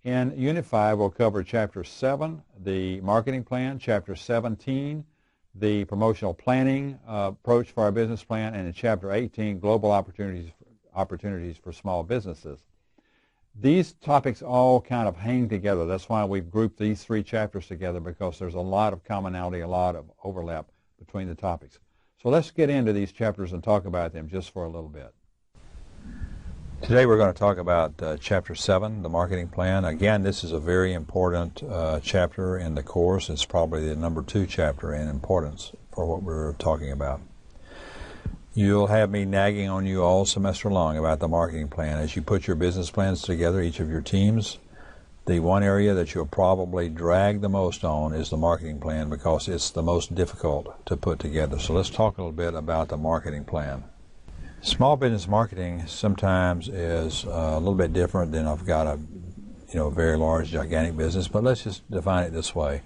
In Unit 5, we'll cover Chapter 7, the marketing plan, Chapter 17, the promotional planning approach for our business plan, and in Chapter 18, global opportunities for small businesses. These topics all kind of hang together. That's why we've grouped these three chapters together, because there's a lot of commonality, a lot of overlap between the topics. So let's get into these chapters and talk about them just for a little bit. Today we're going to talk about Chapter 7, the marketing plan. Again, this is a very important chapter in the course. It's probably the number 2 chapter in importance for what we're talking about. You'll have me nagging on you all semester long about the marketing plan. As you put your business plans together, each of your teams, the one area that you'll probably drag the most on is the marketing plan, because it's the most difficult to put together. So let's talk a little bit about the marketing plan. Small business marketing sometimes is a little bit different than I've got a very large, gigantic business, but let's just define it this way.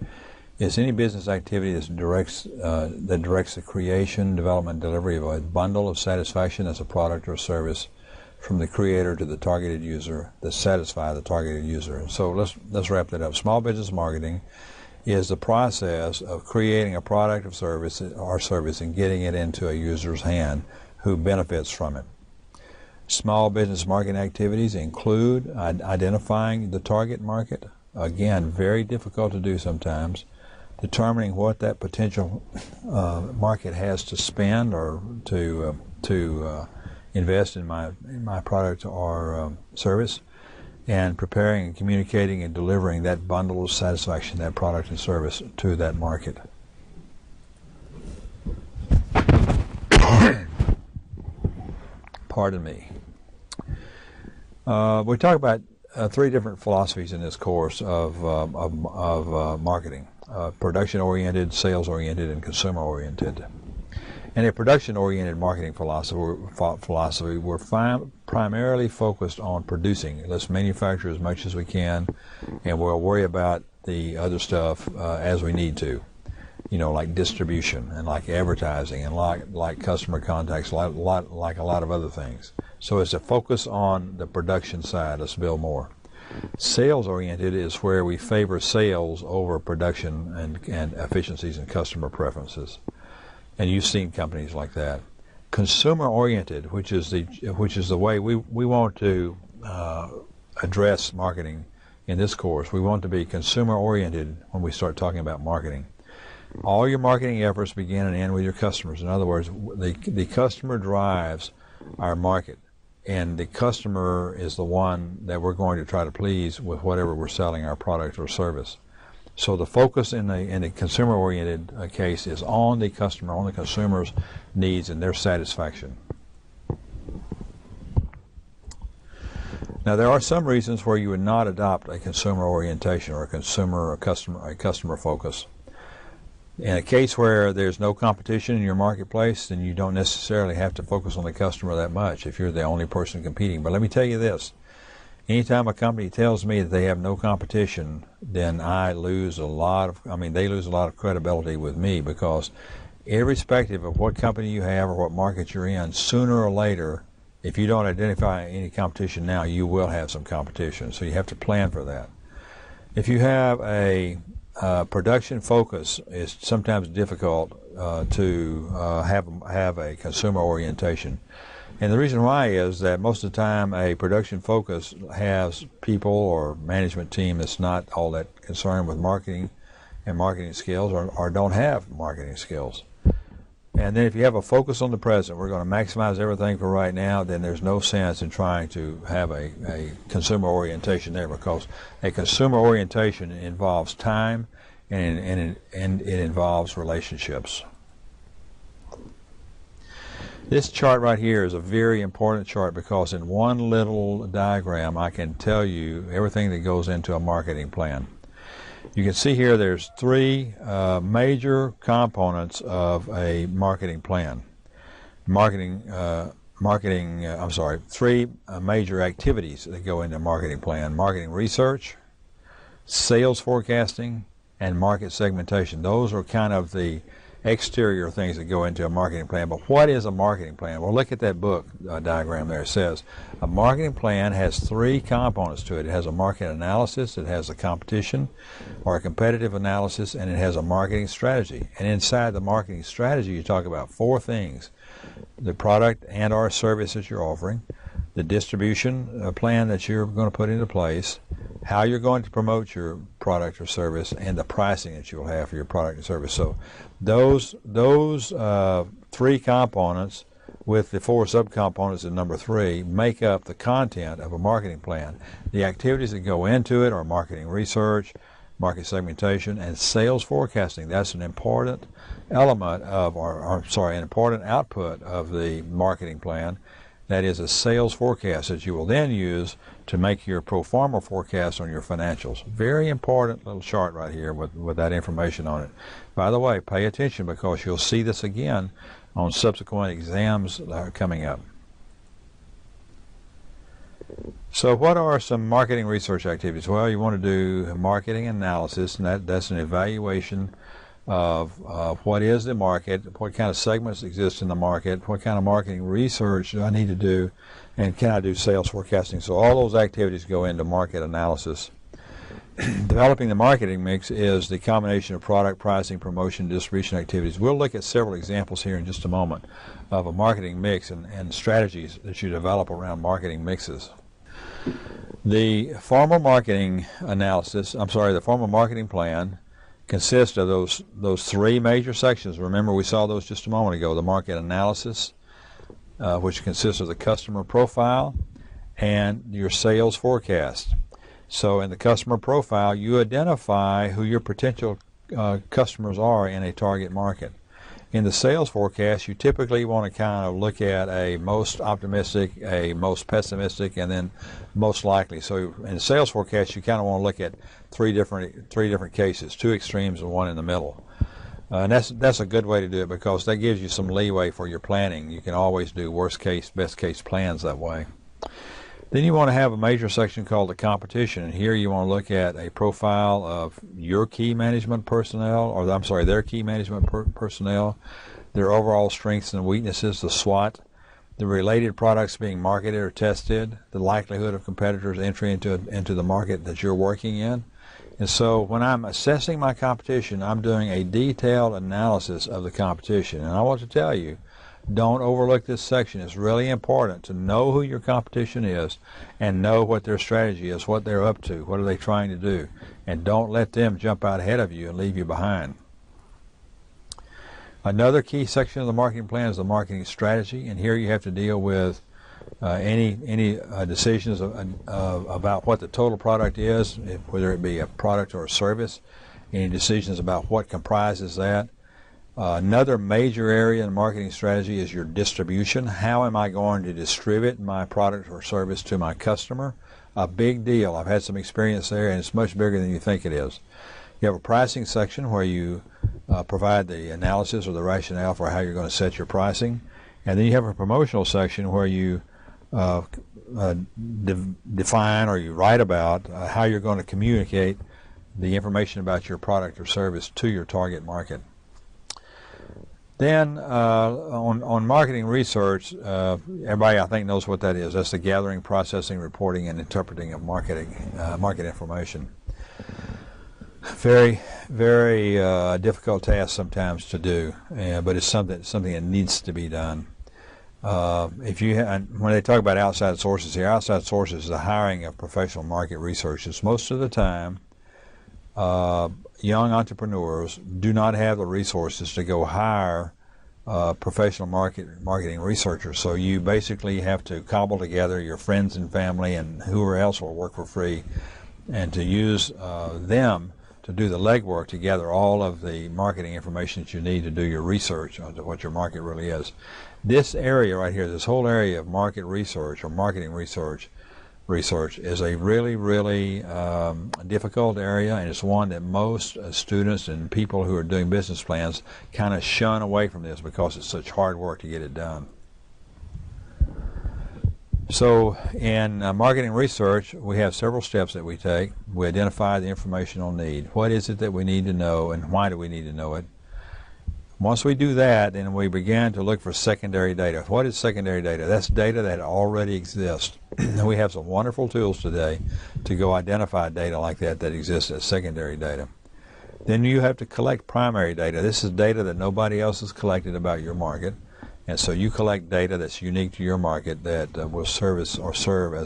It's any business activity that directs the creation, development, delivery of a bundle of satisfaction as a product or service from the creator to the targeted user that satisfy the targeted user. So let's wrap that up. Small business marketing is the process of creating a product or service and getting it into a user's hand who benefits from it. Small business marketing activities include identifying the target market. Again, very difficult to do sometimes. Determining what that potential market has to spend or to invest in my product or service, and preparing and communicating and delivering that bundle of satisfaction, that product and service, to that market. Pardon me. We talk about 3 different philosophies in this course of marketing. Production-oriented, sales-oriented, and consumer-oriented. In a production-oriented marketing philosophy, we're primarily focused on producing. Let's manufacture as much as we can, and we'll worry about the other stuff as we need to. Like distribution and like advertising and like customer contacts, like a lot of other things. So it's a focus on the production side. Let's build more. Sales-oriented is where we favor sales over production and efficiencies and customer preferences. And you've seen companies like that. Consumer-oriented, which is the way we want to address marketing in this course. We want to be consumer-oriented when we start talking about marketing. All your marketing efforts begin and end with your customers. In other words, the customer drives our market, and the customer is the one that we're going to try to please with whatever we're selling, our product or service. So the focus in the consumer-oriented case is on the customer, on the consumer's needs and their satisfaction. Now, there are some reasons where you would not adopt a consumer orientation or a customer focus. In a case where there's no competition in your marketplace, then you don't necessarily have to focus on the customer that much if you're the only person competing. But let me tell you this. Anytime a company tells me that they have no competition, then they lose a lot of credibility with me, because irrespective of what company you have or what market you're in, sooner or later, if you don't identify any competition now, you will have some competition. So you have to plan for that. If you have a production focus, it's sometimes difficult to have a consumer orientation. And the reason why is that most of the time a production focus has people or management team that's not all that concerned with marketing and marketing skills, or don't have marketing skills. And then if you have a focus on the present, we're going to maximize everything for right now, then there's no sense in trying to have a consumer orientation there, because a consumer orientation involves time and it involves relationships. This chart right here is a very important chart, because in one little diagram I can tell you everything that goes into a marketing plan. You can see here there's 3 major components of a marketing plan. 3 major activities that go into a marketing plan: marketing research, sales forecasting, and market segmentation. Those are kind of the exterior things that go into a marketing plan. But what is a marketing plan? Well, look at that book diagram there. It says a marketing plan has three components to it. It has a market analysis, it has a competition or a competitive analysis, and it has a marketing strategy. And inside the marketing strategy, you talk about four things: the product and or service that you're offering, the distribution plan that you're going to put into place, how you're going to promote your product or service, and the pricing that you'll have for your product and service. So those three components with the four subcomponents in number 3 make up the content of a marketing plan. The activities that go into it are marketing research, market segmentation, and sales forecasting. That's an important element of, an important output of the marketing plan. That is a sales forecast that you will then use to make your pro forma forecast on your financials. Very important little chart right here with that information on it. By the way, pay attention because you'll see this again on subsequent exams that are coming up. So what are some marketing research activities? Well, you want to do marketing analysis, and that's an evaluation of what is the market, what kind of segments exist in the market, what kind of marketing research do I need to do, and can I do sales forecasting. So all those activities go into market analysis. Developing the marketing mix is the combination of product, pricing, promotion, distribution activities. We'll look at several examples here in just a moment of a marketing mix and strategies that you develop around marketing mixes. The formal marketing plan consists of those three major sections. Remember, we saw those just a moment ago. The market analysis, which consists of the customer profile and your sales forecast. So in the customer profile, you identify who your potential customers are in a target market. In the sales forecast, you typically want to kind of look at a most optimistic, a most pessimistic, and then most likely. So in the sales forecast, you kind of want to look at three different cases, two extremes and one in the middle. And that's a good way to do it because that gives you some leeway for your planning. You can always do worst case, best case plans that way. Then you want to have a major section called the competition, and here you want to look at a profile of your key management personnel, their key management personnel, their overall strengths and weaknesses, the SWOT, the related products being marketed or tested, the likelihood of competitors' entry into the market that you're working in. And so when I'm assessing my competition, I'm doing a detailed analysis of the competition. And I want to tell you, don't overlook this section. It's really important to know who your competition is and know what their strategy is, what they're up to, what are they trying to do. And don't let them jump out ahead of you and leave you behind. Another key section of the marketing plan is the marketing strategy, and here you have to deal with any decisions about what the total product is, whether it be a product or a service, any decisions about what comprises that. Another major area in marketing strategy is your distribution. How am I going to distribute my product or service to my customer? A big deal. I've had some experience there, and it's much bigger than you think it is. You have a pricing section where you provide the analysis or the rationale for how you're going to set your pricing. And then you have a promotional section where you define or you write about how you're going to communicate the information about your product or service to your target market. Then on marketing research, everybody I think knows what that is. That's the gathering, processing, reporting, and interpreting of market information. Very, very difficult task sometimes to do, but it's something that needs to be done. When they talk about outside sources here, outside sources is the hiring of professional market researchers. Most of the time, young entrepreneurs do not have the resources to go hire professional marketing researchers. So you basically have to cobble together your friends and family and whoever else will work for free, and to use them to do the legwork to gather all of the marketing information that you need to do your research on what your market really is. This area right here, this whole area of market research or marketing research is a really, really difficult area, and it's one that most students and people who are doing business plans kind of shun away from this because it's such hard work to get it done. So in marketing research, we have several steps that we take. We identify the informational need. What is it that we need to know, and why do we need to know it? Once we do that, then we begin to look for secondary data. What is secondary data? That's data that already exists. And we have some wonderful tools today to go identify data like that exists as secondary data. Then you have to collect primary data. This is data that nobody else has collected about your market. And so you collect data that's unique to your market that will serve as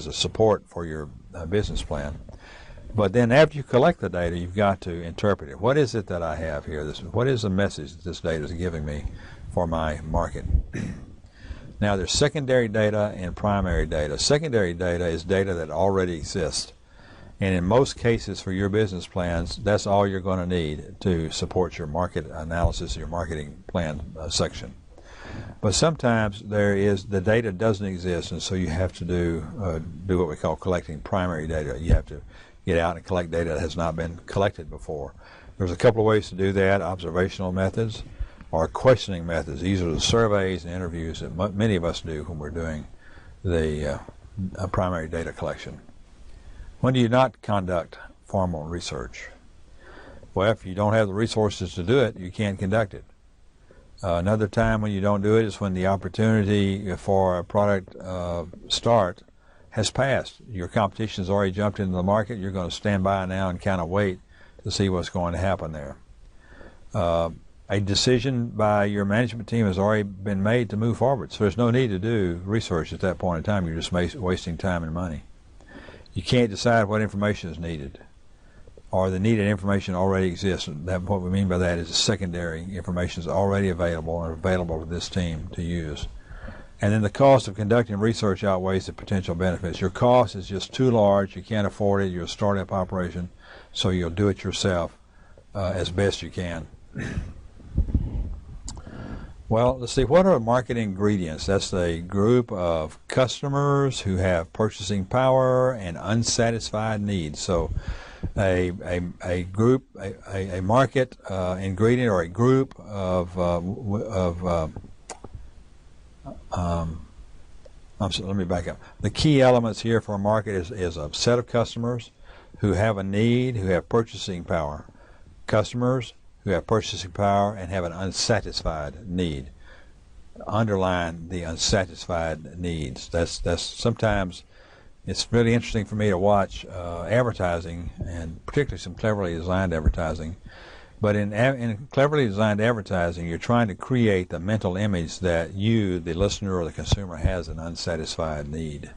a support for your business plan. But then after you collect the data, you've got to interpret it. What is it that I have here? What is the message that this data is giving me for my market? Now, there's secondary data and primary data. Secondary data is data that already exists. And in most cases for your business plans, that's all you're going to need to support your market analysis, your marketing plan section. But sometimes the data doesn't exist, and so you have to do what we call collecting primary data. You have to get out and collect data that has not been collected before. There's a couple of ways to do that: observational methods or questioning methods. These are the surveys and interviews that many of us do when we're doing the primary data collection. When do you not conduct formal research? Well, if you don't have the resources to do it, you can't conduct it. Another time when you don't do it is when the opportunity for a product start has passed. Your competition has already jumped into the market. You're going to stand by now and kind of wait to see what's going to happen there. A decision by your management team has already been made to move forward, so there's no need to do research at that point in time. You're just wasting time and money. You can't decide what information is needed, or the needed information already exists. What we mean by that is the secondary information is already available and available to this team to use. And then the cost of conducting research outweighs the potential benefits. Your cost is just too large. You can't afford it. You're a startup operation, so you'll do it yourself as best you can. Well, let's see, what are market ingredients? That's a group of customers who have purchasing power and unsatisfied needs. So a market ingredient or a group of let me back up. The key elements here for a market is a set of customers who have a need, who have purchasing power. Customers who have purchasing power and have an unsatisfied need. Underline the unsatisfied needs. That's sometimes it's really interesting for me to watch advertising, and particularly some cleverly designed advertising. But in cleverly designed advertising, you're trying to create the mental image that you, the listener or the consumer, has an unsatisfied need.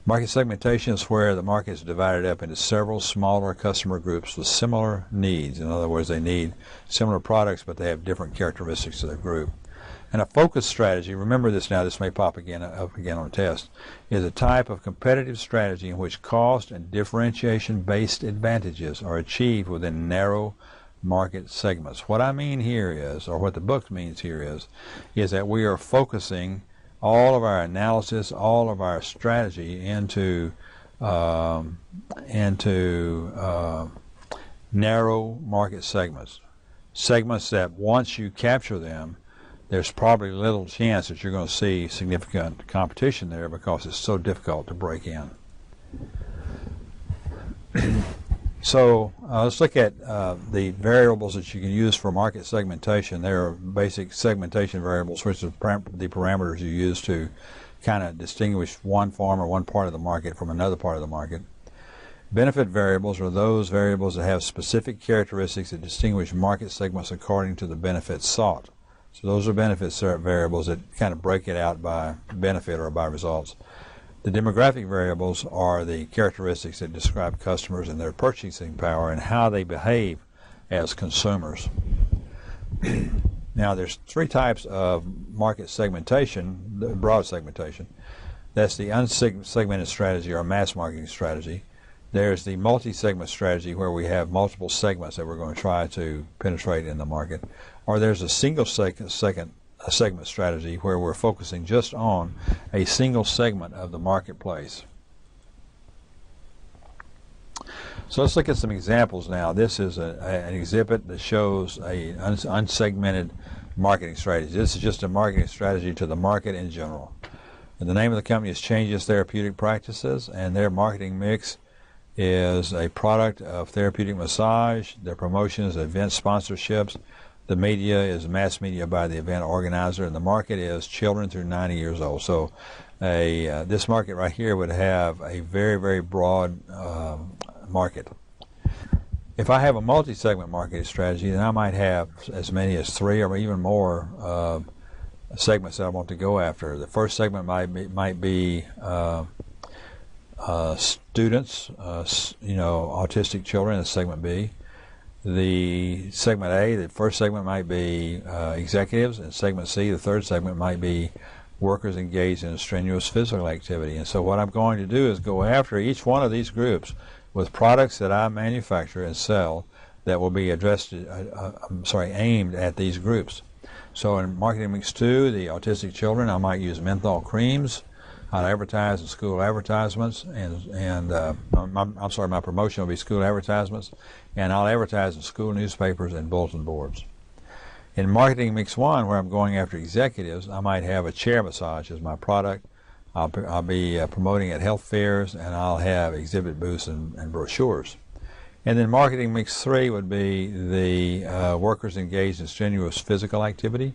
Market segmentation is where the market is divided up into several smaller customer groups with similar needs. In other words, they need similar products, but they have different characteristics of their group. And a focus strategy, remember this now, this may pop up again on a test, is a type of competitive strategy in which cost and differentiation-based advantages are achieved within narrow market segments. What I mean here is, or what the book means here is that we are focusing all of our analysis, all of our strategy into narrow market segments. Segments that once you capture them, there's probably little chance that you're going to see significant competition there because it's so difficult to break in. So let's look at the variables that you can use for market segmentation. There are basic segmentation variables, which are the parameters you use to kind of distinguish one form or one part of the market from another part of the market. Benefit variables are those variables that have specific characteristics that distinguish market segments according to the benefits sought. So those are benefits variables that kind of break it out by benefit or by results. The demographic variables are the characteristics that describe customers and their purchasing power and how they behave as consumers. Now, there's three types of market segmentation, broad segmentation. That's the unsegmented strategy or mass marketing strategy. There's the multi-segment strategy where we have multiple segments that we're going to try to penetrate in the market. Or there's a single segment strategy where we're focusing just on a single segment of the marketplace. So let's look at some examples now. This is an exhibit that shows an unsegmented marketing strategy. This is just a marketing strategy to the market in general. And the name of the company is Changes Therapeutic Practices, and their marketing mix is a product of therapeutic massage. Their promotions, event sponsorships, The media is mass media by the event organizer, and the market is children through 90 years old. So this market right here would have a very, very broad market. If I have a multi-segment marketing strategy, then I might have as many as 3 or even more segments that I want to go after. The first segment might be students, autistic children. That's segment B. The segment A, the first segment might be executives, and segment C, the third segment, might be workers engaged in strenuous physical activity. And so what I'm going to do is go after each one of these groups with products that I manufacture and sell that will be aimed at these groups. So in Marketing Mix 2, the autistic children, I might use menthol creams. I'll advertise in school advertisements, my promotion will be school advertisements, and I'll advertise in school newspapers and bulletin boards. In Marketing Mix 1, where I'm going after executives, I might have a chair massage as my product. I'll be promoting at health fairs, and I'll have exhibit booths and brochures. And then Marketing Mix 3 would be the workers engaged in strenuous physical activity.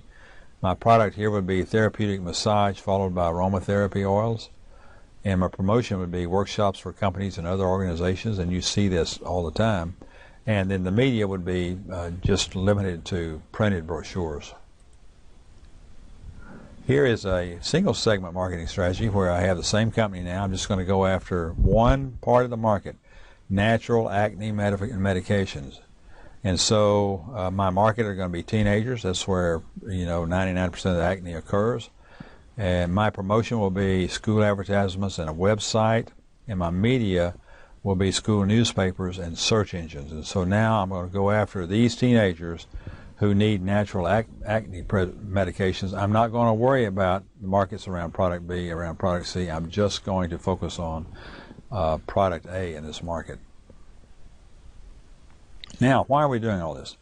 My product here would be therapeutic massage followed by aromatherapy oils. And my promotion would be workshops for companies and other organizations, and you see this all the time. And then the media would be just limited to printed brochures. Here is a single segment marketing strategy where I have the same company now. I'm just going to go after one part of the market, natural acne medications. And so my market are going to be teenagers. That's where 99% of the acne occurs. And my promotion will be school advertisements and a website. And my media will be school newspapers and search engines. And so now I'm going to go after these teenagers who need natural acne medications. I'm not going to worry about the markets around product B, around product C. I'm just going to focus on product A in this market. Now, why are we doing all this?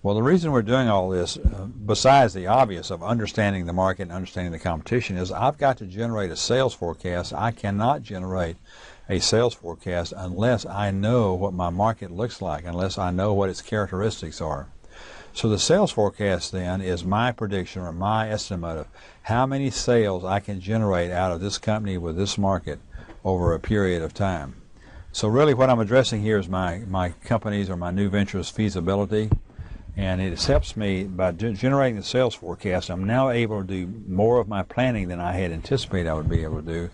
Well, the reason we're doing all this, besides the obvious of understanding the market and understanding the competition, is I've got to generate a sales forecast. I cannot generate a sales forecast unless I know what my market looks like, unless I know what its characteristics are. So the sales forecast then is my prediction or my estimate of how many sales I can generate out of this company with this market over a period of time. So really what I'm addressing here is my company's or my new venture's feasibility, and it helps me by generating the sales forecast. I'm now able to do more of my planning than I had anticipated I would be able to do,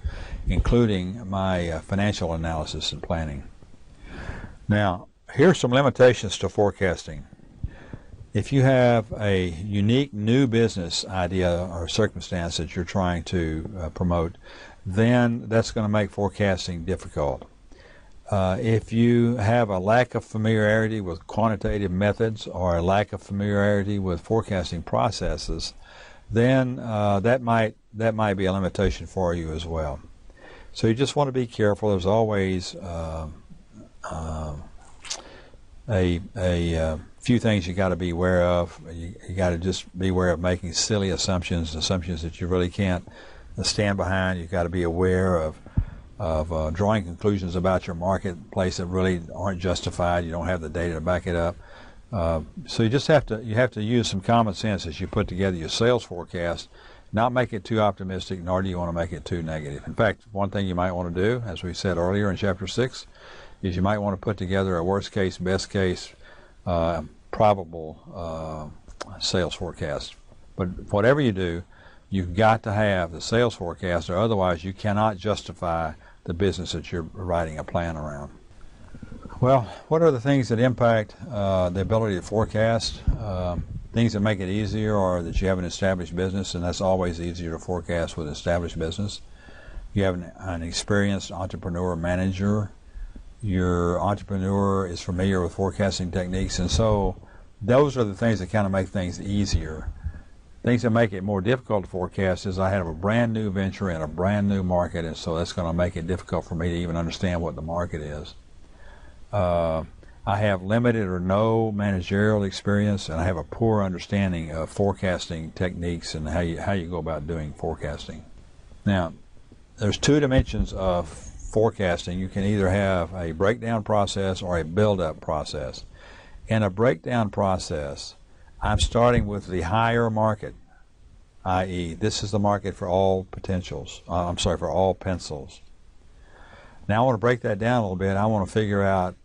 including my financial analysis and planning. Now, here's some limitations to forecasting. If you have a unique new business idea or circumstance that you're trying to promote, then that's going to make forecasting difficult. If you have a lack of familiarity with quantitative methods or a lack of familiarity with forecasting processes, then that might be a limitation for you as well. So you just want to be careful. There's always a few things you got to be aware of. You got to just be aware of making silly assumptions that you really can't stand behind. You've got to be aware of drawing conclusions about your marketplace that really aren't justified. You don't have the data to back it up. So you just have to use some common sense as you put together your sales forecast. Not make it too optimistic, nor do you want to make it too negative. In fact, one thing you might want to do, as we said earlier in Chapter 6, is you might want to put together a worst case, best case, probable sales forecast. But whatever you do, you've got to have the sales forecast, or otherwise you cannot justify the business that you're writing a plan around. Well, what are the things that impact the ability to forecast? Things that make it easier are that you have an established business, and that's always easier to forecast with an established business. You have an experienced entrepreneur manager. Your entrepreneur is familiar with forecasting techniques, and so those are the things that kind of make things easier. Things that make it more difficult to forecast is I have a brand new venture in a brand new market, and so that's going to make it difficult for me to even understand what the market is. I have limited or no managerial experience, and I have a poor understanding of forecasting techniques and how you go about doing forecasting. Now, there's two dimensions of forecasting. You can either have a breakdown process or a build-up process. In a breakdown process, I'm starting with the higher market, i.e. this is the market for all potentials. For all pencils. Now I want to break that down a little bit. I want to figure out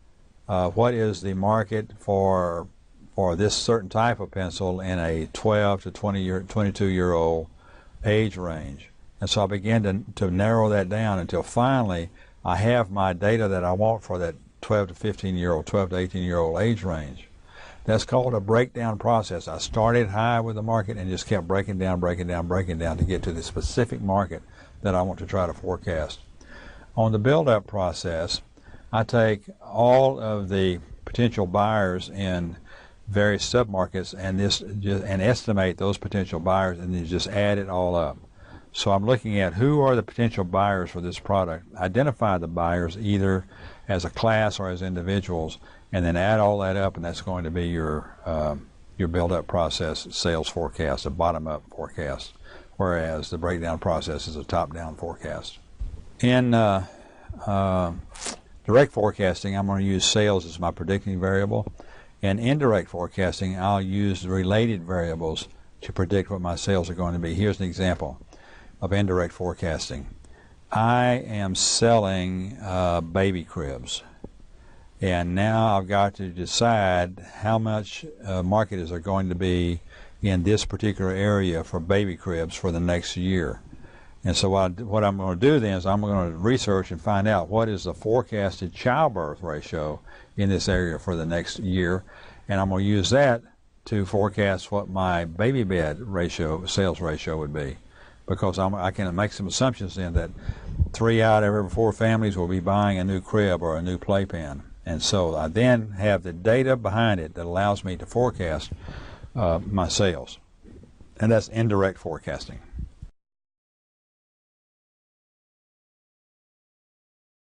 what is the market for this certain type of pencil in a 12 to 22-year-old age range. And so I began to narrow that down until finally I have my data that I want for that 12 to 15-year-old, 12 to 18-year-old age range. That's called a breakdown process. I started high with the market and just kept breaking down to get to the specific market that I want to try to forecast. On the build-up process, I take all of the potential buyers in various submarkets and estimate those potential buyers and then just add it all up. So I'm looking at who are the potential buyers for this product, identify the buyers either as a class or as individuals, and then add all that up, and that's going to be your build-up process sales forecast, a bottom-up forecast, whereas the breakdown process is a top-down forecast. In direct forecasting, I'm going to use sales as my predicting variable. In indirect forecasting, I'll use related variables to predict what my sales are going to be. Here's an example of indirect forecasting. I am selling baby cribs, and now I've got to decide how much market is there going to be in this particular area for baby cribs for the next year. And so what I'm going to do then is I'm going to research and find out what is the forecasted childbirth ratio in this area for the next year, and I'm going to use that to forecast what my baby bed ratio, sales ratio would be, because I can make some assumptions then that 3 out of every 4 families will be buying a new crib or a new playpen. And so I then have the data behind it that allows me to forecast my sales. And that's indirect forecasting.